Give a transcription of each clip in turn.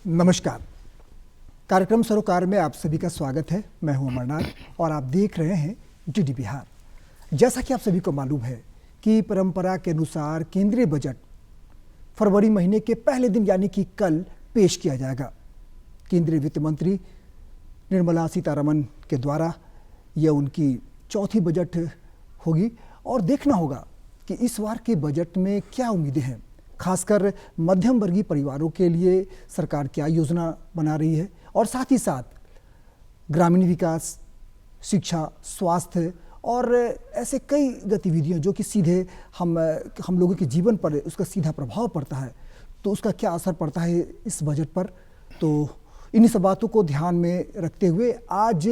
नमस्कार। कार्यक्रम सरोकार में आप सभी का स्वागत है। मैं हूं अमरनाथ और आप देख रहे हैं डीडी बिहार। जैसा कि आप सभी को मालूम है कि परंपरा के अनुसार केंद्रीय बजट फरवरी महीने के पहले दिन यानी कि कल पेश किया जाएगा। केंद्रीय वित्त मंत्री निर्मला सीतारमण के द्वारा यह उनकी चौथी बजट होगी और देखना होगा कि इस बार के बजट में क्या उम्मीदें हैं, खासकर मध्यम वर्गीय परिवारों के लिए सरकार क्या योजना बना रही है और साथ ही साथ ग्रामीण विकास, शिक्षा, स्वास्थ्य और ऐसे कई गतिविधियां जो कि सीधे हम लोगों के जीवन पर उसका सीधा प्रभाव पड़ता है, तो उसका क्या असर पड़ता है इस बजट पर। तो इन्हीं सब बातों को ध्यान में रखते हुए आज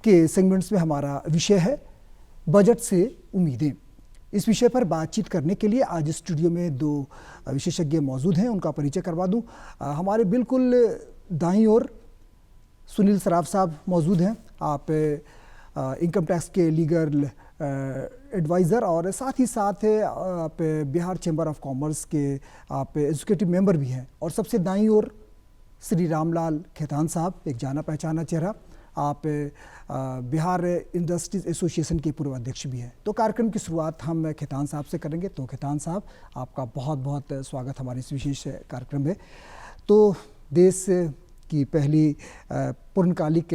के सेगमेंट्स में हमारा विषय है बजट से उम्मीदें। इस विषय पर बातचीत करने के लिए आज स्टूडियो में दो विशेषज्ञ मौजूद हैं, उनका परिचय करवा दूं। हमारे बिल्कुल दाईं ओर सुनील सराफ साहब मौजूद हैं। आप इनकम टैक्स के लीगल एडवाइज़र और साथ ही साथ आप बिहार चैम्बर ऑफ कॉमर्स के आप एग्जीक्यूटिव मेंबर भी हैं। और सबसे दाईं ओर श्री रामलाल खेतान साहब, एक जाना पहचाना चेहरा, आप बिहार इंडस्ट्रीज एसोसिएशन के पूर्व अध्यक्ष भी हैं। तो कार्यक्रम की शुरुआत हम खेतान साहब से करेंगे। तो खेतान साहब, आपका बहुत बहुत स्वागत हमारे इस विशेष कार्यक्रम में। तो देश की पहली पूर्णकालिक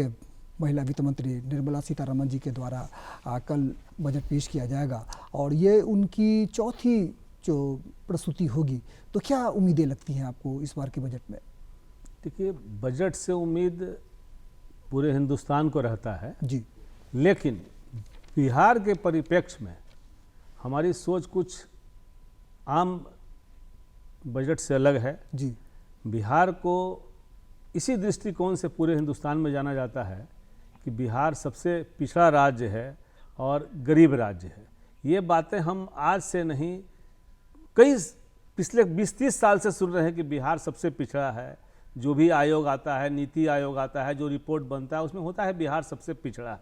महिला वित्त मंत्री निर्मला सीतारमण जी के द्वारा कल बजट पेश किया जाएगा और ये उनकी चौथी जो प्रस्तुति होगी, तो क्या उम्मीदें लगती हैं आपको इस बार के बजट में? देखिए, बजट से उम्मीद पूरे हिंदुस्तान को रहता है जी, लेकिन बिहार के परिप्रेक्ष्य में हमारी सोच कुछ आम बजट से अलग है। जी, बिहार को इसी दृष्टिकोण से पूरे हिंदुस्तान में जाना जाता है कि बिहार सबसे पिछड़ा राज्य है और गरीब राज्य है। ये बातें हम आज से नहीं, कई पिछले 20-30 साल से सुन रहे हैं कि बिहार सबसे पिछड़ा है। जो भी आयोग आता है, नीति आयोग आता है, जो रिपोर्ट बनता है, उसमें होता है बिहार सबसे पिछड़ा है।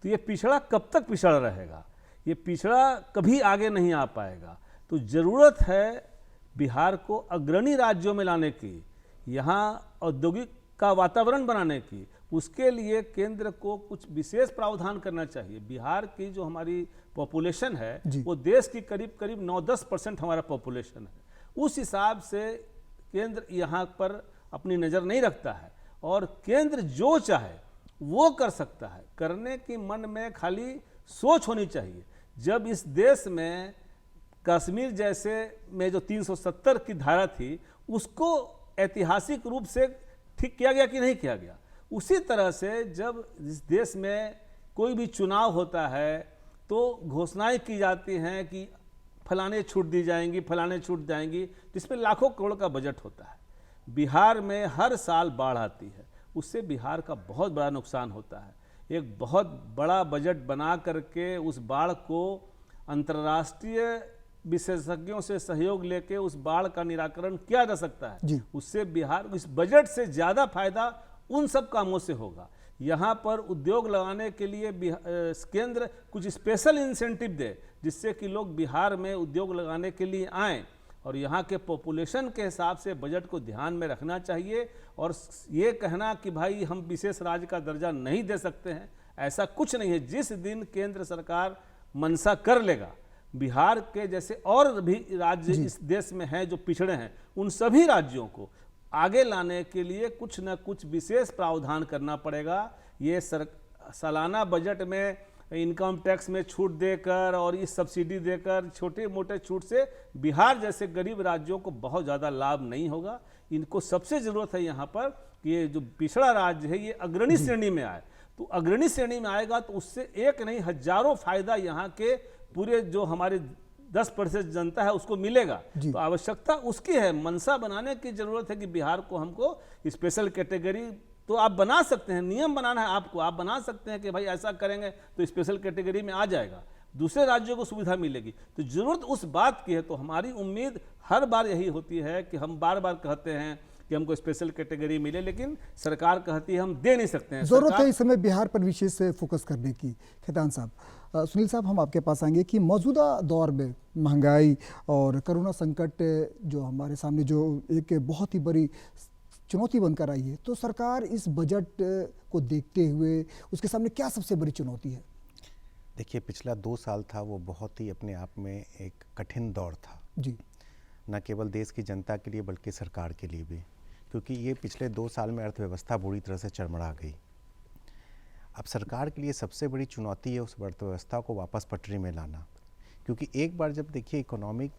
तो ये पिछड़ा कब तक पिछड़ा रहेगा? ये पिछड़ा कभी आगे नहीं आ पाएगा। तो ज़रूरत है बिहार को अग्रणी राज्यों में लाने की, यहाँ औद्योगिक का वातावरण बनाने की। उसके लिए केंद्र को कुछ विशेष प्रावधान करना चाहिए। बिहार की जो हमारी पॉपुलेशन है वो देश की करीब करीब 9-10% हमारा पॉपुलेशन है। उस हिसाब से केंद्र यहाँ पर अपनी नज़र नहीं रखता है और केंद्र जो चाहे वो कर सकता है। करने की मन में खाली सोच होनी चाहिए। जब इस देश में कश्मीर जैसे में जो 370 की धारा थी, उसको ऐतिहासिक रूप से ठीक किया गया कि नहीं किया गया, उसी तरह से जब इस देश में कोई भी चुनाव होता है तो घोषणाएं की जाती हैं कि फलाने छूट दी जाएंगी, फलाने छूट जाएंगी, जिसमें लाखों करोड़ का बजट होता है। बिहार में हर साल बाढ़ आती है, उससे बिहार का बहुत बड़ा नुकसान होता है। एक बहुत बड़ा बजट बना करके उस बाढ़ को अंतर्राष्ट्रीय विशेषज्ञों से सहयोग लेके उस बाढ़ का निराकरण किया जा सकता है। उससे बिहार इस बजट से ज़्यादा फायदा उन सब कामों से होगा। यहाँ पर उद्योग लगाने के लिए केंद्र कुछ स्पेशल इंसेंटिव दे, जिससे कि लोग बिहार में उद्योग लगाने के लिए आएँ। और यहाँ के पॉपुलेशन के हिसाब से बजट को ध्यान में रखना चाहिए। और ये कहना कि भाई हम विशेष राज्य का दर्जा नहीं दे सकते हैं, ऐसा कुछ नहीं है। जिस दिन केंद्र सरकार मंशा कर लेगा, बिहार के जैसे और भी राज्य इस देश में हैं जो पिछड़े हैं, उन सभी राज्यों को आगे लाने के लिए कुछ न कुछ विशेष प्रावधान करना पड़ेगा। ये सालाना बजट में इनकम टैक्स में छूट देकर और इस सब्सिडी देकर छोटे मोटे छूट से बिहार जैसे गरीब राज्यों को बहुत ज़्यादा लाभ नहीं होगा। इनको सबसे ज़रूरत है यहाँ पर कि ये जो पिछड़ा राज्य है ये अग्रणी श्रेणी में आए। तो अग्रणी श्रेणी में आएगा तो उससे एक नहीं हजारों फायदा यहाँ के पूरे जो हमारे 10% जनता है उसको मिलेगा। तो आवश्यकता उसकी है, मंशा बनाने की ज़रूरत है कि बिहार को हमको स्पेशल कैटेगरी तो आप बना सकते हैं, नियम बनाना है आपको, आप बना सकते हैं कि भाई ऐसा करेंगे तो स्पेशल कैटेगरी में आ जाएगा, दूसरे राज्यों को सुविधा मिलेगी। तो जरूरत उस बात की है। तो हमारी उम्मीद हर बार यही होती है कि हम बार बार कहते हैं कि हमको स्पेशल कैटेगरी मिले, लेकिन सरकार कहती है हम दे नहीं सकते हैं। जरूरत है इस समय बिहार पर विशेष फोकस करने की। खेतान साहब, सुनील साहब, हम आपके पास आएंगे कि मौजूदा दौर में महंगाई और कोरोना संकट जो हमारे सामने जो एक बहुत ही बड़ी चुनौती बनकर आई है। तो सरकार इस बजट को देखते हुए उसके सामने क्या सबसे बड़ी चुनौती है? देखिए, पिछला 2 साल था वो बहुत ही अपने आप में एक कठिन दौर था, जी। न केवल देश की जनता के लिए बल्कि सरकार के लिए भी, क्योंकि ये पिछले 2 साल में अर्थव्यवस्था बुरी तरह से चरमरा गई। अब सरकार के लिए सबसे बड़ी चुनौती है उस अर्थव्यवस्था को वापस पटरी में लाना, क्योंकि एक बार जब देखिए इकोनॉमिक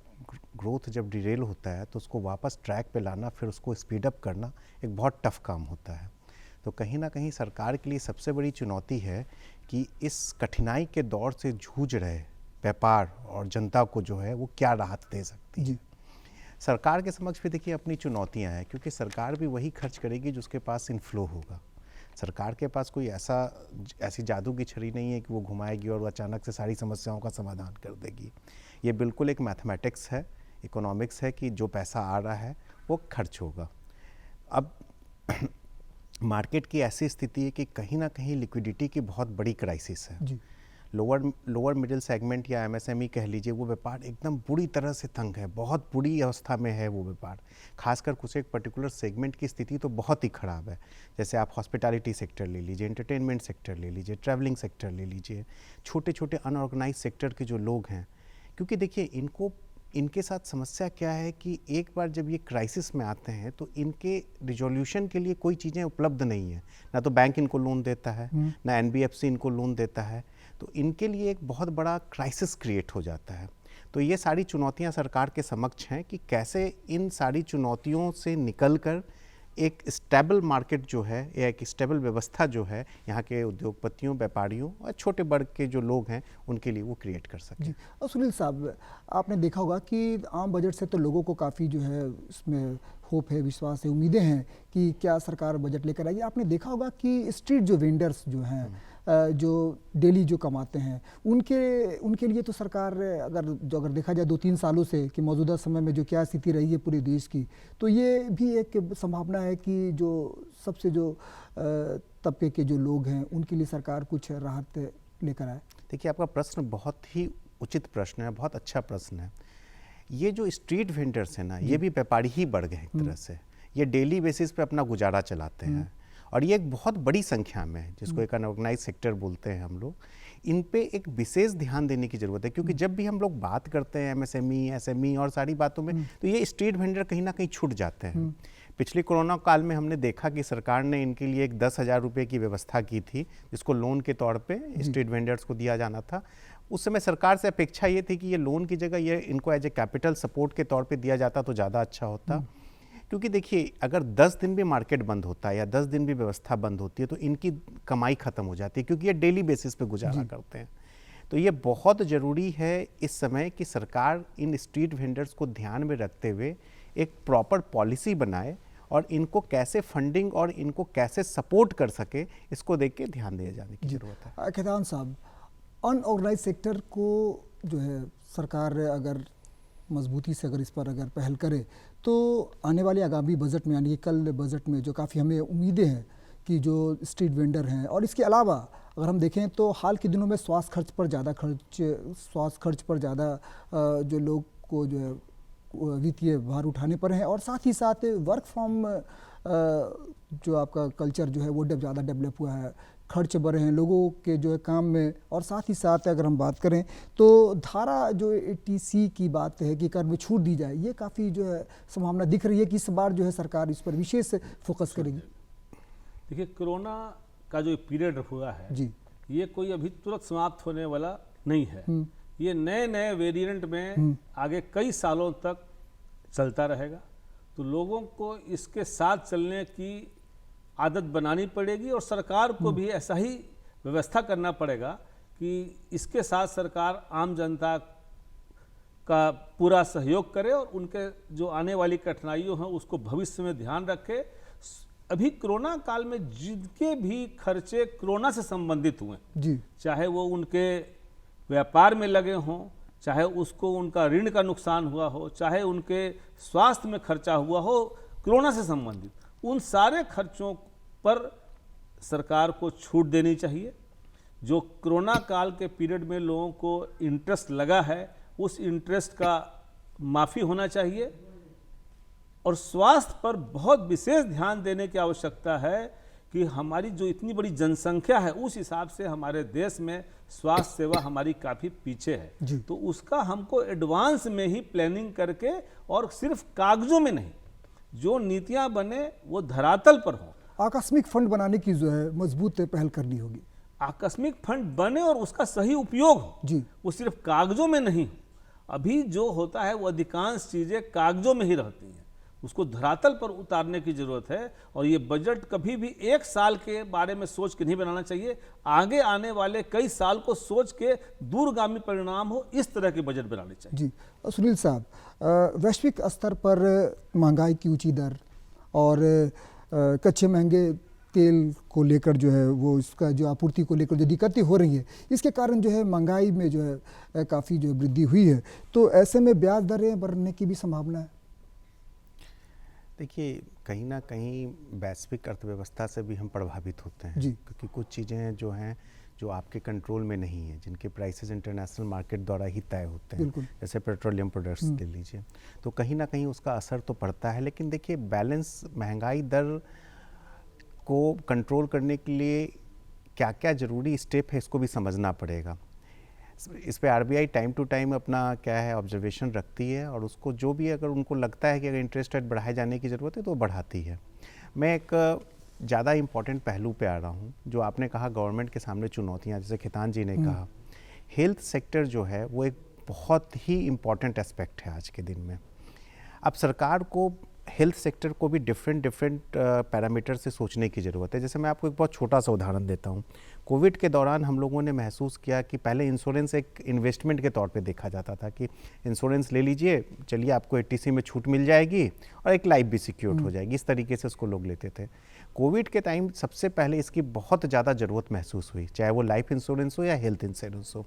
ग्रोथ जब डिरेल होता है तो उसको वापस ट्रैक पे लाना, फिर उसको स्पीड अप करना एक बहुत टफ काम होता है। तो कहीं ना कहीं सरकार के लिए सबसे बड़ी चुनौती है कि इस कठिनाई के दौर से जूझ रहे व्यापार और जनता को जो है वो क्या राहत दे सकती है। सरकार के समक्ष भी देखिए अपनी चुनौतियां हैं, क्योंकि सरकार भी वही खर्च करेगी जो उसके पास इनफ्लो होगा। सरकार के पास कोई ऐसी जादू की छड़ी नहीं है कि वो घुमाएगी और वो अचानक से सारी समस्याओं का समाधान कर देगी। ये बिल्कुल एक मैथमेटिक्स है, इकोनॉमिक्स है कि जो पैसा आ रहा है वो खर्च होगा। अब मार्केट की ऐसी स्थिति है कि कहीं ना कहीं लिक्विडिटी की बहुत बड़ी क्राइसिस है जी। लोअर मिडिल सेगमेंट या एमएसएमई कह लीजिए, वो व्यापार एकदम बुरी तरह से तंग है, बहुत बुरी अवस्था में है वो व्यापार। खासकर कुछ एक पर्टिकुलर सेगमेंट की स्थिति तो बहुत ही ख़राब है। जैसे आप हॉस्पिटैलिटी सेक्टर ले लीजिए, एंटरटेनमेंट सेक्टर ले लीजिए, ट्रैवलिंग सेक्टर ले लीजिए, छोटे छोटे अनऑर्गेनाइज सेक्टर के जो लोग हैं। क्योंकि देखिए इनके साथ समस्या क्या है कि एक बार जब ये क्राइसिस में आते हैं तो इनके रिजोल्यूशन के लिए कोई चीज़ें उपलब्ध नहीं है। ना तो बैंक इनको लोन देता है, ना एनबीएफसी इनको लोन देता है। तो इनके लिए एक बहुत बड़ा क्राइसिस क्रिएट हो जाता है। तो ये सारी चुनौतियां सरकार के समक्ष हैं कि कैसे इन सारी चुनौतियों से निकलकर एक स्टेबल मार्केट जो है या एक स्टेबल व्यवस्था जो है यहाँ के उद्योगपतियों, व्यापारियों और छोटे वर्ग के जो लोग हैं उनके लिए वो क्रिएट कर सकें। जी। और सुनील साहब, आपने देखा होगा कि आम बजट से तो लोगों को काफ़ी जो है इसमें होप है, विश्वास है, उम्मीदें हैं कि क्या सरकार बजट लेकर आएगी। आपने देखा होगा कि स्ट्रीट जो वेंडर्स जो हैं, जो डेली जो कमाते हैं, उनके लिए तो सरकार अगर देखा जाए 2-3 सालों से कि मौजूदा समय में जो क्या स्थिति रही है पूरे देश की, तो ये भी एक संभावना है कि जो सबसे जो तबके के जो लोग हैं उनके लिए सरकार कुछ राहत लेकर आए। देखिए, आपका प्रश्न बहुत ही उचित प्रश्न है, बहुत अच्छा प्रश्न है। ये जो स्ट्रीट वेंडर्स हैं ना, ये भी व्यापारी ही बढ़ गए एक तरह से। ये डेली बेसिस पे अपना गुजारा चलाते हैं और ये एक बहुत बड़ी संख्या में है, जिसको एक अनऑर्गेनाइज सेक्टर बोलते हैं हम लोग। इन पे एक विशेष ध्यान देने की ज़रूरत है, क्योंकि जब भी हम लोग बात करते हैं एमएसएमई, एसएमई और सारी बातों में, तो ये स्ट्रीट वेंडर कहीं ना कहीं छूट जाते हैं। पिछले कोरोना काल में हमने देखा कि सरकार ने इनके लिए एक 10,000 रुपये की व्यवस्था की थी, जिसको लोन के तौर पे स्ट्रीट वेंडर्स को दिया जाना था। उस समय सरकार से अपेक्षा ये थी कि ये लोन की जगह ये इनको एज ए कैपिटल सपोर्ट के तौर पे दिया जाता तो ज़्यादा अच्छा होता। क्योंकि देखिए, अगर 10 दिन भी मार्केट बंद होता है या 10 दिन भी व्यवस्था बंद होती है तो इनकी कमाई खत्म हो जाती है, क्योंकि ये डेली बेसिस पे गुजारा करते हैं। तो ये बहुत ज़रूरी है इस समय कि सरकार इन स्ट्रीट वेंडर्स को ध्यान में रखते हुए एक प्रॉपर पॉलिसी बनाए और इनको कैसे फंडिंग और इनको कैसे सपोर्ट कर सके, इसको देख के ध्यान दिए जाने की जरूरत है। खेतान साहब, अनऑर्गेनाइज सेक्टर को जो है सरकार अगर मजबूती से इस पर पहल करे तो आने वाले आगामी बजट में, यानी कि कल बजट में जो काफ़ी हमें उम्मीदें हैं कि जो स्ट्रीट वेंडर हैं, और इसके अलावा अगर हम देखें तो हाल के दिनों में स्वास्थ्य खर्च पर ज़्यादा जो लोग को जो है वित्तीय भार उठाने पर हैं, और साथ ही साथ वर्क फ्रॉम जो आपका कल्चर जो है वो ज़्यादा डेवलप हुआ है, खर्च बढ़े हैं लोगों के जो है काम में। और साथ ही साथ अगर हम बात करें तो धारा जो 80C की बात है कि कर में छूट दी जाए, ये काफ़ी जो है संभावना दिख रही है कि इस बार जो है सरकार इस पर विशेष फोकस करेगी। देखिए, कोरोना का जो पीरियड हुआ है जी, ये कोई अभी तुरंत समाप्त होने वाला नहीं है। ये नए नए वेरिएंट में आगे कई सालों तक चलता रहेगा। तो लोगों को इसके साथ चलने की आदत बनानी पड़ेगी और सरकार को भी ऐसा ही व्यवस्था करना पड़ेगा कि इसके साथ सरकार आम जनता का पूरा सहयोग करे और उनके जो आने वाली कठिनाइयों हैं उसको भविष्य में ध्यान रखे। अभी कोरोना काल में जिनके भी खर्चे कोरोना से संबंधित हुए जी, चाहे वो उनके व्यापार में लगे हों, चाहे उसको उनका ऋण का नुकसान हुआ हो, चाहे उनके स्वास्थ्य में खर्चा हुआ हो कोरोना से संबंधित, उन सारे खर्चों पर सरकार को छूट देनी चाहिए। जो कोरोना काल के पीरियड में लोगों को इंटरेस्ट लगा है, उस इंटरेस्ट का माफ़ी होना चाहिए। और स्वास्थ्य पर बहुत विशेष ध्यान देने की आवश्यकता है कि हमारी जो इतनी बड़ी जनसंख्या है उस हिसाब से हमारे देश में स्वास्थ्य सेवा हमारी काफ़ी पीछे है। तो उसका हमको एडवांस में ही प्लानिंग करके, और सिर्फ कागजों में नहीं, जो नीतियां बने वो धरातल पर हो। आकस्मिक फंड बनाने की जो है मजबूत पहल करनी होगी। आकस्मिक फंड बने और उसका सही उपयोग हो जी, वो सिर्फ कागजों में नहीं हो। अभी जो होता है वो अधिकांश चीज़ें कागजों में ही रहती हैं, उसको धरातल पर उतारने की जरूरत है। और ये बजट कभी भी एक साल के बारे में सोच के नहीं बनाना चाहिए, आगे आने वाले कई साल को सोच के दूरगामी परिणाम हो, इस तरह के बजट बनाने चाहिए। जी सुनील साहब, वैश्विक स्तर पर महंगाई की ऊंची दर और कच्चे महंगे तेल को लेकर जो है वो इसका जो आपूर्ति को लेकर जो दिक्कतें हो रही है, इसके कारण जो है महंगाई में जो है काफ़ी जो वृद्धि हुई है। तो ऐसे में ब्याज दरें बढ़ने की भी संभावना है। देखिए, कहीं ना कहीं वैश्विक अर्थव्यवस्था से भी हम प्रभावित होते हैं, क्योंकि कुछ चीज़ें जो हैं जो आपके कंट्रोल में नहीं है, जिनके प्राइसेस इंटरनेशनल मार्केट द्वारा ही तय होते हैं, जैसे पेट्रोलियम प्रोडक्ट्स ले लीजिए, तो कहीं ना कहीं उसका असर तो पड़ता है। लेकिन देखिए, बैलेंस महंगाई दर को कंट्रोल करने के लिए क्या क्या ज़रूरी स्टेप है, इसको भी समझना पड़ेगा। इस पे आरबीआई टाइम टू टाइम अपना क्या है ऑब्जर्वेशन रखती है, और उसको जो भी अगर उनको लगता है कि अगर इंटरेस्ट रेट बढ़ाए जाने की ज़रूरत है तो वो बढ़ाती है। मैं एक ज़्यादा इम्पॉर्टेंट पहलू पे आ रहा हूँ, जो आपने कहा गवर्नमेंट के सामने चुनौतियाँ, जैसे खितान जी ने कहा, हेल्थ सेक्टर जो है वो एक बहुत ही इम्पॉर्टेंट एस्पेक्ट है आज के दिन में। अब सरकार को हेल्थ सेक्टर को भी डिफरेंट पैरामीटर से सोचने की ज़रूरत है। जैसे मैं आपको एक बहुत छोटा सा उदाहरण देता हूँ। कोविड के दौरान हम लोगों ने महसूस किया कि पहले इंश्योरेंस एक इन्वेस्टमेंट के तौर पे देखा जाता था कि इंश्योरेंस ले लीजिए, चलिए आपको 80C में छूट मिल जाएगी और एक लाइफ भी सिक्योर्ड हो जाएगी, इस तरीके से उसको लोग लेते थे। कोविड के टाइम सबसे पहले इसकी बहुत ज़्यादा ज़रूरत महसूस हुई, चाहे वो लाइफ इंश्योरेंस हो या हेल्थ इंश्योरेंस हो।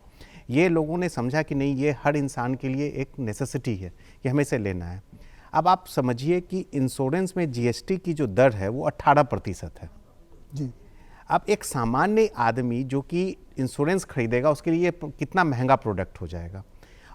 ये लोगों ने समझा कि नहीं, ये हर इंसान के लिए एक नेसेसिटी है कि हमें इसे लेना है। अब आप समझिए कि इंश्योरेंस में जीएसटी की जो दर है वो 18% है जी। अब एक सामान्य आदमी जो कि इंश्योरेंस खरीदेगा उसके लिए कितना महंगा प्रोडक्ट हो जाएगा।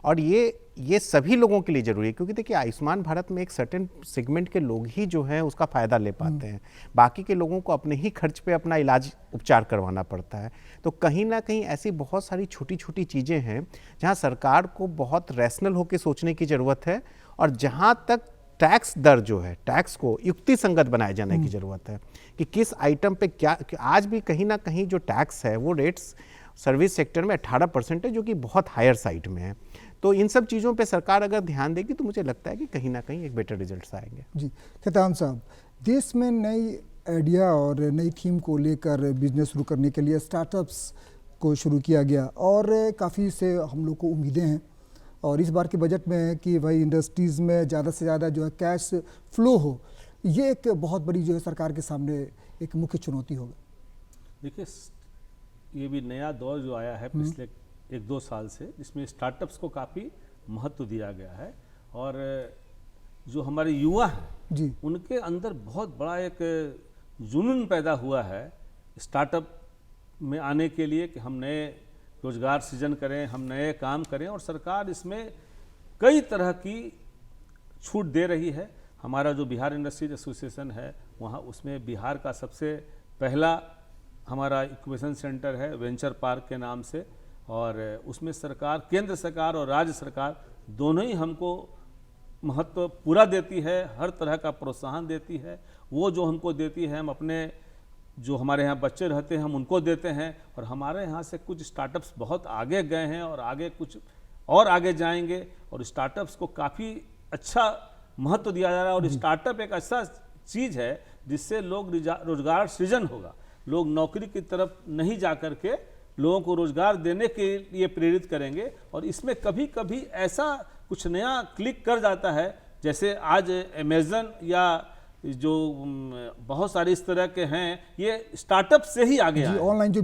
और ये सभी लोगों के लिए ज़रूरी है, क्योंकि देखिए आयुष्मान भारत में एक सर्टेन सेगमेंट के लोग ही जो हैं उसका फ़ायदा ले पाते हैं, बाकी के लोगों को अपने ही खर्च पे अपना इलाज उपचार करवाना पड़ता है। तो कहीं ना कहीं ऐसी बहुत सारी छोटी छोटी चीज़ें हैं जहां सरकार को बहुत रैशनल होकर सोचने की ज़रूरत है, और जहां तक टैक्स दर जो है, टैक्स को युक्ति संगत बनाए जाने की ज़रूरत है कि किस आइटम पे क्या। आज भी कहीं ना कहीं जो टैक्स है वो रेट्स सर्विस सेक्टर में 18% है, जो कि बहुत हायर साइड में है। तो इन सब चीज़ों पे सरकार अगर ध्यान देगी तो मुझे लगता है कि कहीं ना कहीं एक बेटर रिजल्ट्स आएंगे। जी खैतान साहब, देश में नई आइडिया और नई थीम को लेकर बिजनेस शुरू करने के लिए स्टार्टअप्स को शुरू किया गया, और काफ़ी से हम लोग को उम्मीदें हैं, और इस बार के बजट में है कि भाई इंडस्ट्रीज़ में ज़्यादा से ज़्यादा जो है कैश फ्लो हो। ये एक बहुत बड़ी जो है सरकार के सामने एक मुख्य चुनौती होगा। देखिए, ये भी नया दौर जो आया है पिछले 1-2 साल से, जिसमें स्टार्टअप्स को काफ़ी महत्व दिया गया है, और जो हमारे युवा हैं जी, उनके अंदर बहुत बड़ा एक जुनून पैदा हुआ है स्टार्टअप में आने के लिए कि हम नए रोजगार सृजन करें, हम नए काम करें, और सरकार इसमें कई तरह की छूट दे रही है। हमारा जो बिहार इंडस्ट्रीज एसोसिएशन है वहाँ, उसमें बिहार का सबसे पहला हमारा इंक्यूबेशन सेंटर है वेंचर पार्क के नाम से, और उसमें सरकार, केंद्र सरकार और राज्य सरकार दोनों ही हमको महत्व पूरा देती है, हर तरह का प्रोत्साहन देती है। वो जो हमको देती है हम अपने जो हमारे यहाँ बच्चे रहते हैं हम उनको देते हैं, और हमारे यहाँ से कुछ स्टार्टअप्स बहुत आगे गए हैं और आगे कुछ और आगे जाएंगे, और स्टार्टअप्स को काफ़ी अच्छा महत्व दिया जा रहा है। और स्टार्टअप एक ऐसा चीज़ है जिससे लोग रोजगार सृजन होगा, लोग नौकरी की तरफ नहीं जा कर के लोगों को रोजगार देने के लिए प्रेरित करेंगे। और इसमें कभी कभी ऐसा कुछ नया क्लिक कर जाता है, जैसे आज अमेज़न या जो बहुत सारे इस तरह के हैं, ये स्टार्टअप से ही आगे आए। ऑनलाइन जो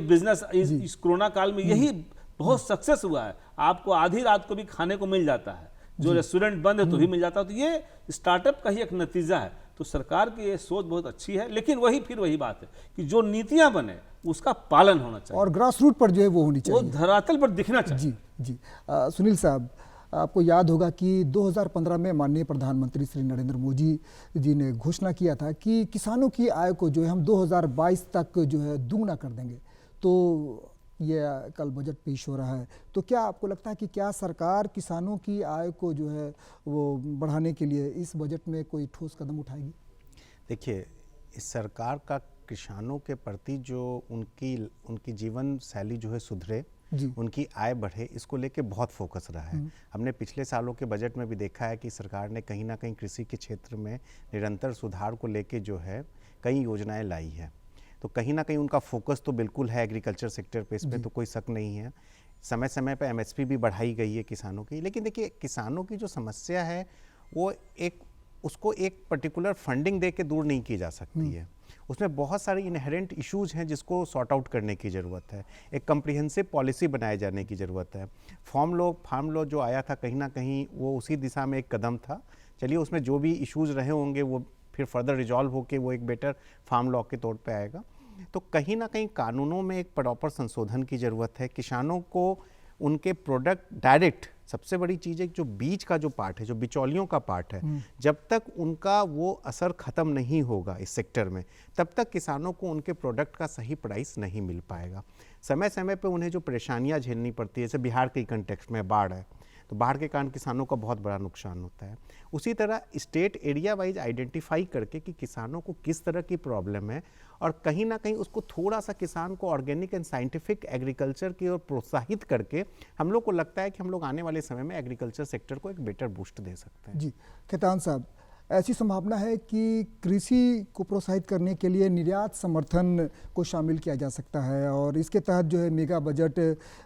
बिजनेस इस कोरोना काल में यही बहुत सक्सेस हुआ है। आपको आधी रात को भी खाने को मिल जाता है, जो रेस्टोरेंट बंद है तो भी मिल जाता है। तो ये स्टार्टअप का ही एक नतीजा है। तो सरकार की ये सोच बहुत अच्छी है, लेकिन फिर वही बात है कि जो नीतियां बने उसका पालन होना चाहिए, और ग्रास रूट पर जो है वो होनी चाहिए, वो धरातल पर दिखना चाहिए। जी जी। सुनील साहब, आपको याद होगा कि 2015 में माननीय प्रधानमंत्री श्री नरेंद्र मोदी जी ने घोषणा किया था कि किसानों की आय को जो है हम 2022 तक जो है दुगना कर देंगे। तो ये कल बजट पेश हो रहा है, तो क्या आपको लगता है कि क्या सरकार किसानों की आय को जो है वो बढ़ाने के लिए इस बजट में कोई ठोस कदम उठाएगी? देखिए, इस सरकार का किसानों के प्रति जो उनकी जीवन शैली जो है सुधरे, उनकी आय बढ़े, इसको लेके बहुत फोकस रहा है। हमने पिछले सालों के बजट में भी देखा है कि सरकार ने कहीं ना कहीं कृषि के क्षेत्र में निरंतर सुधार को लेके जो है कई योजनाएं लाई है। तो कहीं ना कहीं उनका फोकस तो बिल्कुल है एग्रीकल्चर सेक्टर पे, इस पे तो कोई शक नहीं है। समय समय पे एमएसपी भी बढ़ाई गई है किसानों की। लेकिन देखिए, किसानों की जो समस्या है वो उसको एक पर्टिकुलर फंडिंग दे के दूर नहीं की जा सकती है। उसमें बहुत सारे इनहेरेंट इश्यूज हैं जिसको सॉर्ट आउट करने की ज़रूरत है। एक कम्प्रिहेंसिव पॉलिसी बनाए जाने की ज़रूरत है। फार्म लॉ जो आया था कहीं ना कहीं वो उसी दिशा में एक कदम था। चलिए, उसमें जो भी इश्यूज रहे होंगे वो फिर फर्दर रिजॉल्व होकर वो एक बेटर फार्म लॉ के तौर पे आएगा। तो कहीं ना कहीं कानूनों में एक प्रॉपर संशोधन की ज़रूरत है। किसानों को उनके प्रोडक्ट डायरेक्ट, सबसे बड़ी चीज़ है जो बीज का जो पार्ट है, जो बिचौलियों का पार्ट है, जब तक उनका वो असर ख़त्म नहीं होगा इस सेक्टर में, तब तक किसानों को उनके प्रोडक्ट का सही प्राइस नहीं मिल पाएगा। समय समय पे उन्हें जो परेशानियां झेलनी पड़ती है, जैसे बिहार के कंटेक्स्ट में बाढ़ है, तो बाढ़ के कारण किसानों का बहुत बड़ा नुकसान होता है। उसी तरह स्टेट एरिया वाइज आइडेंटिफाई करके कि किसानों को किस तरह की प्रॉब्लम है और कहीं ना कहीं उसको थोड़ा सा किसान को ऑर्गेनिक एंड साइंटिफिक एग्रीकल्चर की ओर प्रोत्साहित करके हम लोग को लगता है कि हम लोग आने वाले समय में एग्रीकल्चर सेक्टर को एक बेटर बूस्ट दे सकते हैं। जी खेतान साहब, ऐसी संभावना है कि कृषि को प्रोत्साहित करने के लिए निर्यात समर्थन को शामिल किया जा सकता है और इसके तहत जो है मेगा बजट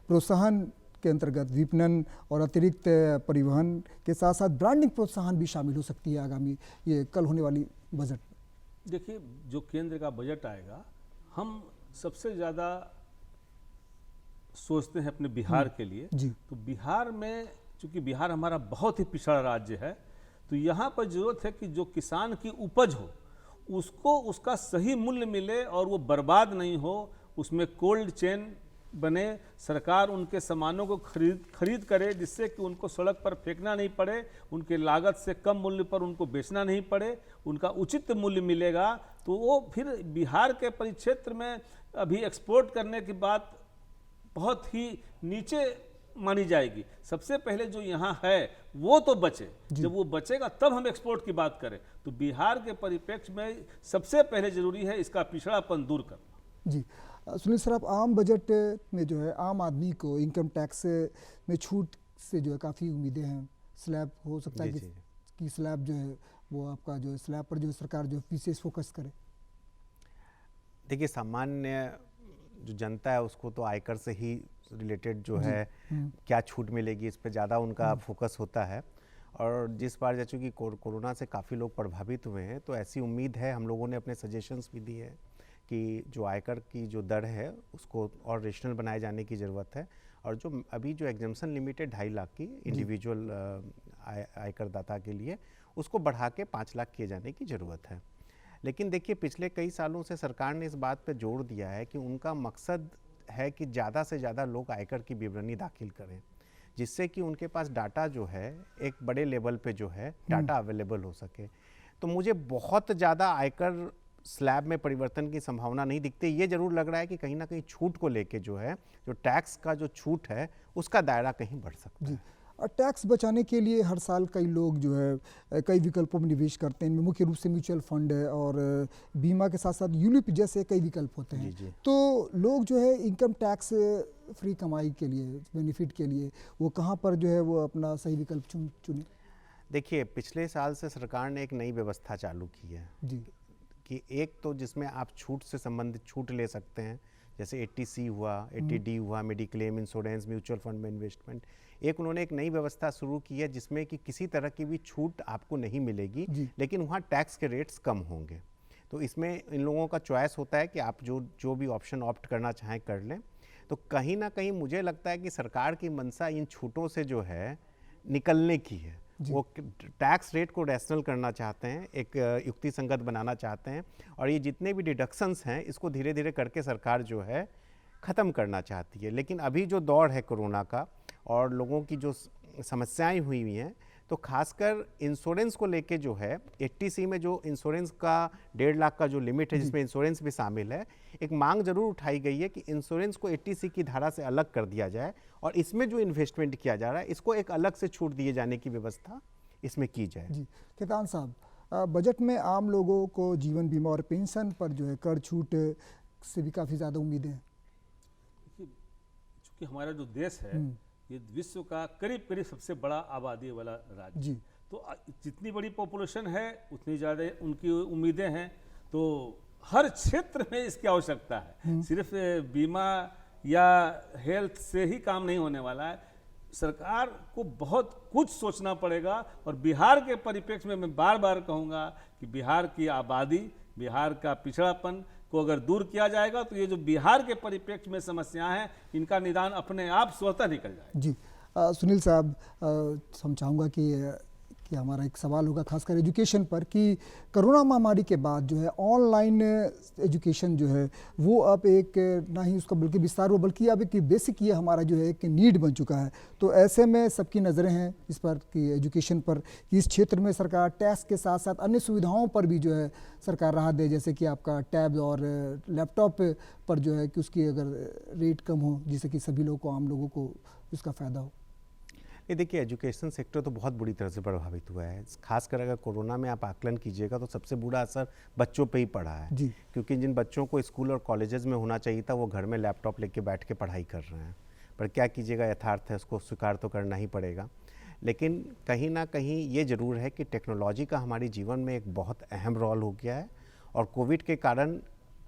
प्रोत्साहन के अंतर्गत विपणन और अतिरिक्त परिवहन के साथ साथ ब्रांडिंग प्रोत्साहन भी शामिल हो सकती है आगामी ये कल होने वाली बजट। देखिए, जो केंद्र का बजट आएगा, हम सबसे ज़्यादा सोचते हैं अपने बिहार के लिए। तो बिहार में, चूंकि बिहार हमारा बहुत ही पिछड़ा राज्य है, तो यहाँ पर जरूरत है कि जो किसान की उपज हो उसको उसका सही मूल्य मिले और वो बर्बाद नहीं हो, उसमें कोल्ड चेन बने, सरकार उनके सामानों को खरीद करे जिससे कि उनको सड़क पर फेंकना नहीं पड़े, उनके लागत से कम मूल्य पर उनको बेचना नहीं पड़े, उनका उचित मूल्य मिलेगा तो वो फिर बिहार के परिक्षेत्र में अभी एक्सपोर्ट करने की बात बहुत ही नीचे मानी जाएगी। सबसे पहले जो यहाँ है वो तो बचे, जब वो बचेगा तब हम एक्सपोर्ट की बात करें। तो बिहार के परिप्रेक्ष्य में सबसे पहले जरूरी है इसका पिछड़ापन दूर करना। जी सुनील सर, आप आम बजट में जो है आम आदमी को इनकम टैक्स में छूट से जो है काफ़ी उम्मीदें हैं। स्लैब हो सकता है कि स्लैब जो है वो आपका जो है स्लैब पर जो है सरकार जो है विशेष फोकस करे। देखिए, सामान्य जो जनता है उसको तो आयकर से ही रिलेटेड जो है क्या छूट मिलेगी इस पे ज़्यादा उनका फोकस होता है। और जिस बार जैसे कि कोरोना से काफ़ी लोग प्रभावित हुए हैं, तो ऐसी उम्मीद है, हम लोगों ने अपने सजेशंस भी दिए हैं कि जो आयकर की जो दर है उसको और रेशनल बनाए जाने की ज़रूरत है। और जो अभी जो एग्जम्पशन लिमिट है 2.5 लाख की इंडिविजुअल आयकर दाता के लिए, उसको बढ़ा के 5 लाख किए जाने की ज़रूरत है। लेकिन देखिए, पिछले कई सालों से सरकार ने इस बात पे जोर दिया है कि उनका मकसद है कि ज़्यादा से ज़्यादा लोग आयकर की विवरणी दाखिल करें, जिससे कि उनके पास डाटा जो है एक बड़े लेवल पे जो है डाटा अवेलेबल हो सके। तो मुझे बहुत ज़्यादा आयकर स्लैब में परिवर्तन की संभावना नहीं दिखती। ये जरूर लग रहा है कि कहीं ना कहीं छूट को लेके जो है, जो टैक्स का जो छूट है उसका दायरा कहीं बढ़ सकता है। और टैक्स बचाने के लिए हर साल कई लोग जो है कई विकल्पों में निवेश करते हैं। इनमें मुख्य रूप से म्यूचुअल फंड है और बीमा के साथ साथ यूलिप जैसे कई विकल्प होते हैं। तो लोग जो है इनकम टैक्स फ्री कमाई के लिए, बेनिफिट के लिए वो कहाँ पर जो है वो अपना सही विकल्प चुने? देखिए, पिछले साल से सरकार ने एक नई व्यवस्था चालू की है कि एक तो जिसमें आप छूट से संबंधित छूट ले सकते हैं, जैसे 80C हुआ, 80D हुआ, मेडिक्लेम, इंश्योरेंस, म्यूचुअल फंड में इन्वेस्टमेंट। एक उन्होंने एक नई व्यवस्था शुरू की है जिसमें कि किसी तरह की भी छूट आपको नहीं मिलेगी, लेकिन वहाँ टैक्स के रेट्स कम होंगे। तो इसमें इन लोगों का चॉइस होता है कि आप जो भी ऑप्शन ऑप्ट करना चाहें कर लें। तो कहीं ना कहीं मुझे लगता है कि सरकार की मंशा इन छूटों से जो है निकलने की है। वो टैक्स रेट को रैशनल करना चाहते हैं, एक युक्ति संगत बनाना चाहते हैं, और ये जितने भी डिडक्शंस हैं इसको धीरे धीरे करके सरकार जो है ख़त्म करना चाहती है। लेकिन अभी जो दौर है कोरोना का और लोगों की जो समस्याएं हुई हैं, तो खासकर इंश्योरेंस को लेके जो है 80C में जो इंश्योरेंस का 1.5 लाख का जो लिमिट है, जिसमें इंश्योरेंस भी शामिल है, एक मांग जरूर उठाई गई है कि इंश्योरेंस को 80C की धारा से अलग कर दिया जाए और इसमें जो इन्वेस्टमेंट किया जा रहा है इसको एक अलग से छूट दिए जाने की व्यवस्था इसमें की जाए। जी खेतान साहब, बजट में आम लोगों को जीवन बीमा और पेंशन पर जो है कर छूट से भी काफ़ी ज़्यादा उम्मीदें हैं। चूँकि हमारा जो देश है ये विश्व का करीब करीब सबसे बड़ा आबादी वाला राज्य, जी तो जितनी बड़ी पॉपुलेशन है उतनी ज़्यादा उनकी उम्मीदें हैं, तो हर क्षेत्र में इसकी आवश्यकता है। सिर्फ बीमा या हेल्थ से ही काम नहीं होने वाला है, सरकार को बहुत कुछ सोचना पड़ेगा। और बिहार के परिप्रेक्ष्य में मैं बार बार कहूँगा कि बिहार की आबादी, बिहार का पिछड़ापन को अगर दूर किया जाएगा तो ये जो बिहार के परिप्रेक्ष्य में समस्याएं हैं इनका निदान अपने आप स्वतः निकल जाएगा। जी सुनील साहब, हम चाहूँगा कि हमारा एक सवाल होगा खासकर एजुकेशन पर कि कोरोना महामारी के बाद जो है ऑनलाइन एजुकेशन जो है वो अब एक ना ही उसका बल्कि विस्तार हुआ बल्कि अब एक बेसिक ये हमारा जो है एक नीड बन चुका है। तो ऐसे में सबकी नज़रें हैं इस पर कि एजुकेशन पर कि इस क्षेत्र में सरकार टैक्स के साथ साथ अन्य सुविधाओं पर भी जो है सरकार राहत दे, जैसे कि आपका टैब और लैपटॉप पर जो है कि उसकी अगर रेट कम हो जिससे कि सभी लोगों को, आम लोगों को उसका फ़ायदा हो। ये देखिए, एजुकेशन सेक्टर तो बहुत बुरी तरह से प्रभावित हुआ है। खासकर अगर कोरोना में आप आकलन कीजिएगा तो सबसे बुरा असर बच्चों पे ही पड़ा है जी। क्योंकि जिन बच्चों को स्कूल और कॉलेजेस में होना चाहिए था वो घर में लैपटॉप लेके बैठ के पढ़ाई कर रहे हैं। पर क्या कीजिएगा, यथार्थ है, उसको स्वीकार तो करना ही पड़ेगा। लेकिन कहीं ना कहीं ये ज़रूर है कि टेक्नोलॉजी का हमारे जीवन में एक बहुत अहम रोल हो गया है और कोविड के कारण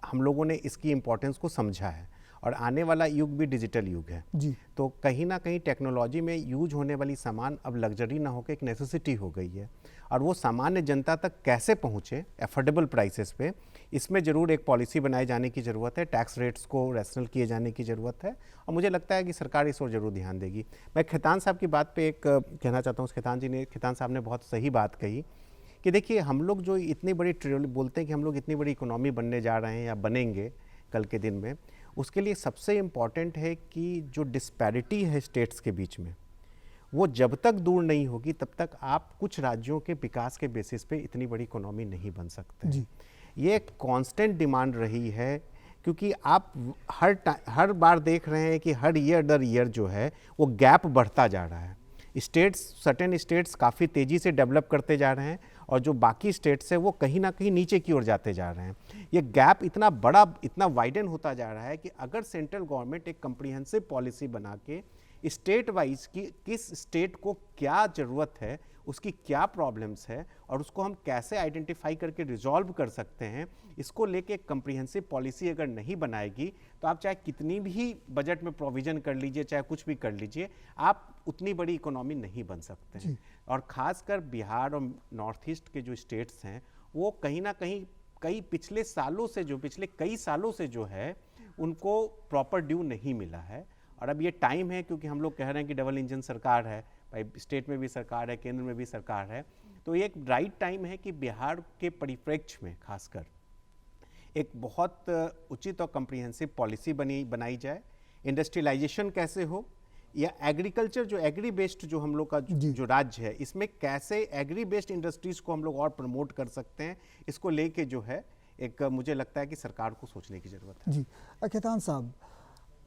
हम लोगों ने इसकी इम्पोर्टेंस को समझा है और आने वाला युग भी डिजिटल युग है। जी। तो कहीं ना कहीं टेक्नोलॉजी में यूज होने वाली सामान अब लग्जरी ना होकर एक नेसेसिटी हो गई है और वो सामान्य जनता तक कैसे पहुँचे एफोर्डेबल प्राइसेस पे, इसमें ज़रूर एक पॉलिसी बनाए जाने की ज़रूरत है। टैक्स रेट्स को रैशनल किए जाने की ज़रूरत है और मुझे लगता है कि सरकार इस ओर ज़रूर ध्यान देगी। मैं खेतान साहब की बात पे एक कहना चाहता हूँ। खेतान साहब ने बहुत सही बात कही कि देखिए, हम लोग जो इतनी बड़ी बोलते हैं कि हम लोग इतनी बड़ी इकोनॉमी बनने जा रहे हैं या बनेंगे कल के दिन में, उसके लिए सबसे इम्पॉर्टेंट है कि जो डिस्पैरिटी है स्टेट्स के बीच में वो जब तक दूर नहीं होगी तब तक आप कुछ राज्यों के विकास के बेसिस पे इतनी बड़ी इकोनॉमी नहीं बन सकते। जी। ये एक कांस्टेंट डिमांड रही है क्योंकि आप हर बार देख रहे हैं कि हर ईयर दर ईयर जो है वो गैप बढ़ता जा रहा है। सर्टेन स्टेट्स काफ़ी तेज़ी से डेवलप करते जा रहे हैं और जो बाकी स्टेट्स है वो कहीं ना कहीं नीचे की ओर जाते जा रहे हैं। ये गैप इतना बड़ा, इतना वाइडन होता जा रहा है कि अगर सेंट्रल गवर्नमेंट एक कम्प्रीहेंसिव पॉलिसी बना के स्टेट वाइज की किस स्टेट को क्या ज़रूरत है, उसकी क्या प्रॉब्लम्स है और उसको हम कैसे आइडेंटिफाई करके रिजॉल्व कर सकते हैं, इसको लेके एक कम्प्रीहेंसिव पॉलिसी अगर नहीं बनाएगी तो आप चाहे कितनी भी बजट में प्रोविज़न कर लीजिए, चाहे कुछ भी कर लीजिए, आप उतनी बड़ी इकोनॉमी नहीं बन सकते हैं। और ख़ासकर बिहार और नॉर्थ ईस्ट के जो स्टेट्स हैं वो कहीं ना कहीं पिछले कई सालों से जो है उनको प्रॉपर ड्यू नहीं मिला है। और अब ये टाइम है, क्योंकि हम लोग कह रहे हैं कि डबल इंजन सरकार है, भाई स्टेट में भी सरकार है, केंद्र में भी सरकार है, तो ये एक राइट टाइम है कि बिहार के परिप्रेक्ष्य में खासकर एक बहुत उचित और कम्प्रीहेंसिव पॉलिसी बनाई जाए। इंडस्ट्रियलाइजेशन कैसे हो या एग्रीकल्चर, जो एग्री बेस्ड जो हम लोग का जो राज्य है, इसमें कैसे एग्री बेस्ड इंडस्ट्रीज को हम लोग और प्रमोट कर सकते हैं, इसको लेके जो है एक मुझे लगता है कि सरकार को सोचने की ज़रूरत है। जी। खेतान साहब,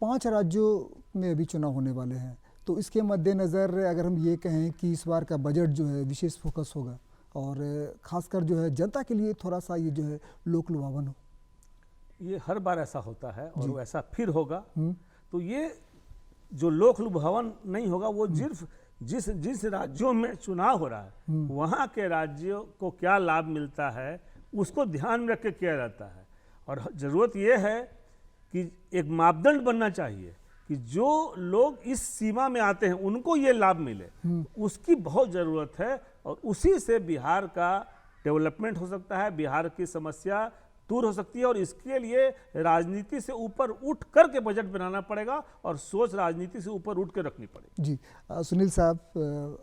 5 राज्यों में अभी चुनाव होने वाले हैं, तो इसके मद्देनज़र अगर हम ये कहें कि इस बार का बजट जो है विशेष फोकस होगा और ख़ासकर जो है जनता के लिए थोड़ा सा ये जो है लोक लुभावन हो। ये हर बार ऐसा होता है और वो ऐसा फिर होगा। तो ये जो लोक लुभावन नहीं होगा वो सिर्फ जिस राज्यों में चुनाव हो रहा है वहाँ के राज्यों को क्या लाभ मिलता है उसको ध्यान में रख के किया जाता है। और ज़रूरत ये है कि एक मापदंड बनना चाहिए कि जो लोग इस सीमा में आते हैं उनको ये लाभ मिले, उसकी बहुत ज़रूरत है और उसी से बिहार का डेवलपमेंट हो सकता है, बिहार की समस्या दूर हो सकती है। और इसके लिए राजनीति से ऊपर उठ कर के बजट बनाना पड़ेगा और सोच राजनीति से ऊपर उठ के रखनी पड़ेगी। जी। सुनील साहब,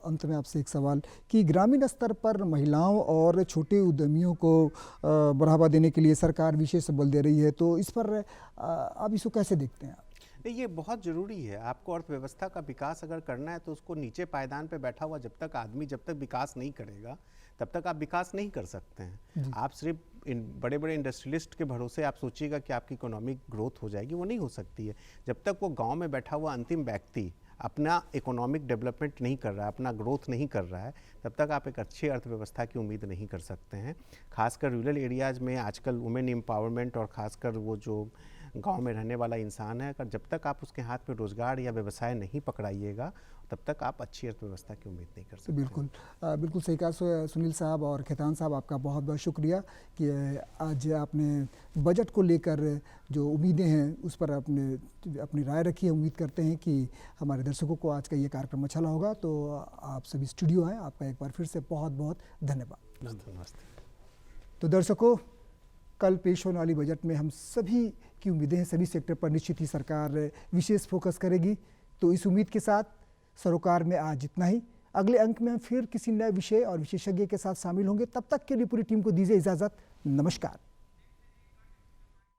अंत में आपसे एक सवाल कि ग्रामीण स्तर पर महिलाओं और छोटे उद्यमियों को बढ़ावा देने के लिए सरकार विशेष बल दे रही है, तो इस पर आप इसको कैसे देखते हैं? नहीं, ये बहुत ज़रूरी है। आपको अर्थव्यवस्था का विकास अगर करना है तो उसको नीचे पायदान पे बैठा हुआ जब तक विकास नहीं करेगा तब तक आप विकास नहीं कर सकते हैं। आप सिर्फ इन बड़े बड़े इंडस्ट्रियलिस्ट के भरोसे आप सोचिएगा कि आपकी इकोनॉमिक ग्रोथ हो जाएगी, वो नहीं हो सकती है। जब तक वो गांव में बैठा हुआ अंतिम व्यक्ति अपना इकोनॉमिक डेवलपमेंट नहीं कर रहा है, अपना ग्रोथ नहीं कर रहा है, तब तक आप एक अच्छी अर्थव्यवस्था की उम्मीद नहीं कर सकते हैं। खासकर रूरल एरियाज़ में आजकल वुमेन एम्पावरमेंट और ख़ासकर वो जो गांव में रहने वाला इंसान है, अगर जब तक आप उसके हाथ में रोजगार या व्यवसाय नहीं पकड़ाइएगा तब तक आप अच्छी अर्थव्यवस्था की उम्मीद नहीं कर सकते। बिल्कुल बिल्कुल सही कहा सुनील साहब और खेतान साहब, आपका बहुत बहुत शुक्रिया कि आज आपने बजट को लेकर जो उम्मीदें हैं उस पर आपने अपनी राय रखी है। उम्मीद करते हैं कि हमारे दर्शकों को आज का ये कार्यक्रम अच्छा लगा होगा। तो आप सभी स्टूडियो आए, आपका एक बार फिर से बहुत बहुत धन्यवाद। नमस्ते। तो दर्शकों, कल पेश होने वाली बजट में हम सभी की उम्मीदें हैं, सभी सेक्टर पर निश्चित ही सरकार विशेष फोकस करेगी। तो इस उम्मीद के साथ सरोकार में आज इतना ही। अगले अंक में हम फिर किसी नए विषय और विशेषज्ञ के साथ शामिल होंगे। तब तक के लिए पूरी टीम को दीजिए इजाज़त। नमस्कार।